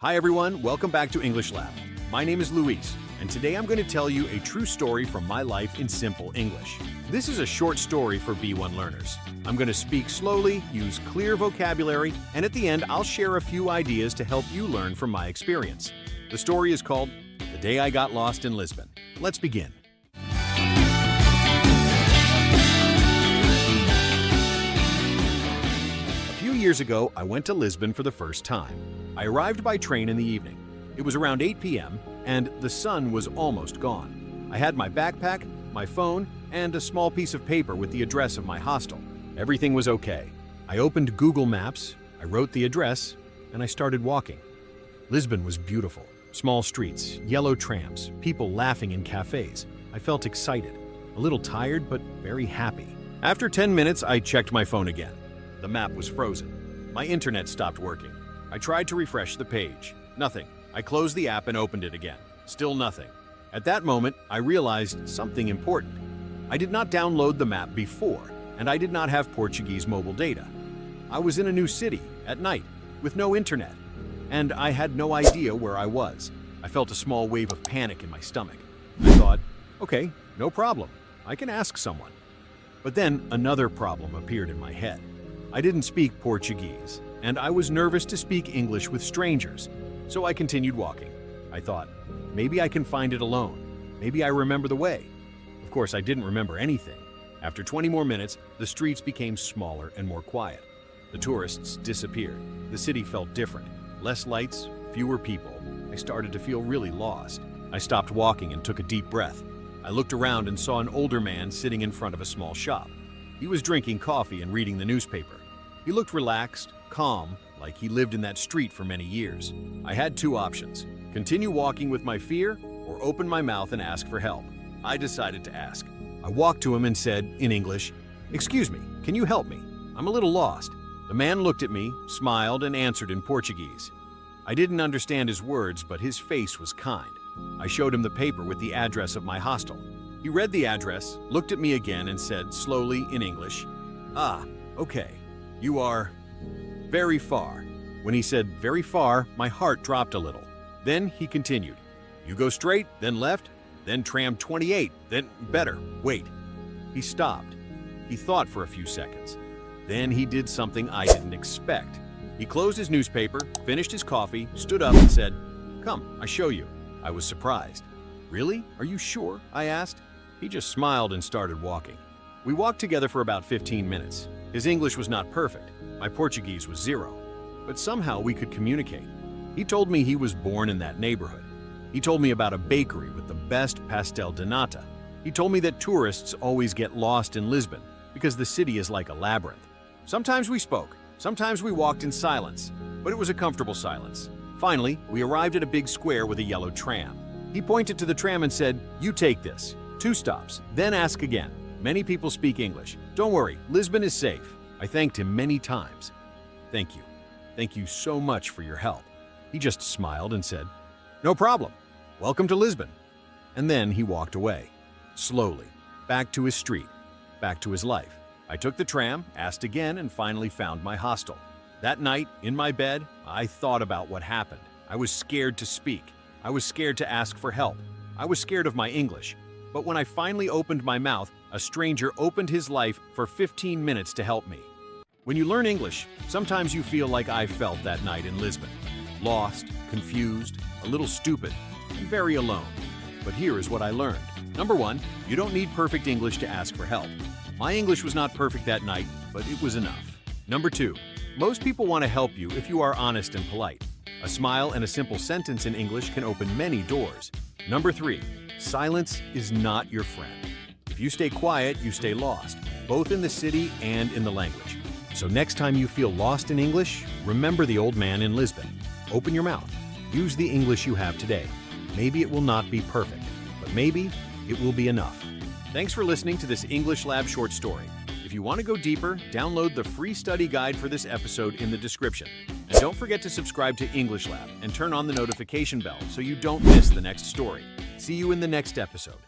Hi everyone, welcome back to English Lab. My name is Luis, and today I'm going to tell you a true story from my life in simple English. This is a short story for B1 learners. I'm going to speak slowly, use clear vocabulary, and at the end I'll share a few ideas to help you learn from my experience. The story is called The Day I Got Lost in Lisbon. Let's begin. A few years ago, I went to Lisbon for the first time. I arrived by train in the evening. It was around 8 p.m., and the sun was almost gone. I had my backpack, my phone, and a small piece of paper with the address of my hostel. Everything was okay. I opened Google Maps, I wrote the address, and I started walking. Lisbon was beautiful. Small streets, yellow trams, people laughing in cafes. I felt excited, a little tired, but very happy. After 10 minutes, I checked my phone again. The map was frozen. My internet stopped working. I tried to refresh the page. Nothing. I closed the app and opened it again. Still nothing. At that moment, I realized something important. I did not download the map before, and I did not have Portuguese mobile data. I was in a new city, at night, with no internet, and I had no idea where I was. I felt a small wave of panic in my stomach. I thought, okay, no problem. I can ask someone. But then another problem appeared in my head. I didn't speak Portuguese, and I was nervous to speak English with strangers. So I continued walking. I thought, maybe I can find it alone. Maybe I remember the way. Of course, I didn't remember anything. After 20 more minutes, the streets became smaller and more quiet. The tourists disappeared. The city felt different. Less lights, fewer people. I started to feel really lost. I stopped walking and took a deep breath. I looked around and saw an older man sitting in front of a small shop. He was drinking coffee and reading the newspaper. He looked relaxed, calm, like he lived in that street for many years. I had two options: continue walking with my fear or open my mouth and ask for help. I decided to ask. I walked to him and said, in English, "Excuse me, can you help me? I'm a little lost." The man looked at me, smiled, and answered in Portuguese. I didn't understand his words, but his face was kind. I showed him the paper with the address of my hostel. He read the address, looked at me again, and said slowly in English, "Ah, okay. You are very far." When he said very far, my heart dropped a little. Then he continued, "You go straight, then left, then tram 28, then better, wait." He stopped. He thought for a few seconds. Then he did something I didn't expect. He closed his newspaper, finished his coffee, stood up and said, "Come, I show you." I was surprised. "Really? Are you sure?" I asked. He just smiled and started walking. We walked together for about 15 minutes. His English was not perfect. My Portuguese was zero. But somehow we could communicate. He told me he was born in that neighborhood. He told me about a bakery with the best pastel de nata. He told me that tourists always get lost in Lisbon because the city is like a labyrinth. Sometimes we spoke, sometimes we walked in silence, but it was a comfortable silence. Finally, we arrived at a big square with a yellow tram. He pointed to the tram and said, "You take this. 2 stops, then ask again. Many people speak English. Don't worry, Lisbon is safe." I thanked him many times. "Thank you. Thank you so much for your help." He just smiled and said, "No problem. Welcome to Lisbon." And then he walked away, slowly, back to his street, back to his life. I took the tram, asked again, and finally found my hostel. That night, in my bed, I thought about what happened. I was scared to speak. I was scared to ask for help. I was scared of my English. But when I finally opened my mouth, a stranger opened his life for 15 minutes to help me. When you learn English, sometimes you feel like I felt that night in Lisbon. Lost, confused, a little stupid, and very alone. But here is what I learned. Number 1, you don't need perfect English to ask for help. My English was not perfect that night, but it was enough. Number 2, most people want to help you if you are honest and polite. A smile and a simple sentence in English can open many doors. Number 3, silence is not your friend. If you stay quiet, you stay lost, both in the city and in the language. So next time you feel lost in English, remember the old man in Lisbon. Open your mouth. Use the English you have today. Maybe it will not be perfect, but maybe it will be enough. Thanks for listening to this English Lab short story. If you want to go deeper, download the free study guide for this episode in the description. And don't forget to subscribe to English Lab and turn on the notification bell so you don't miss the next story. See you in the next episode.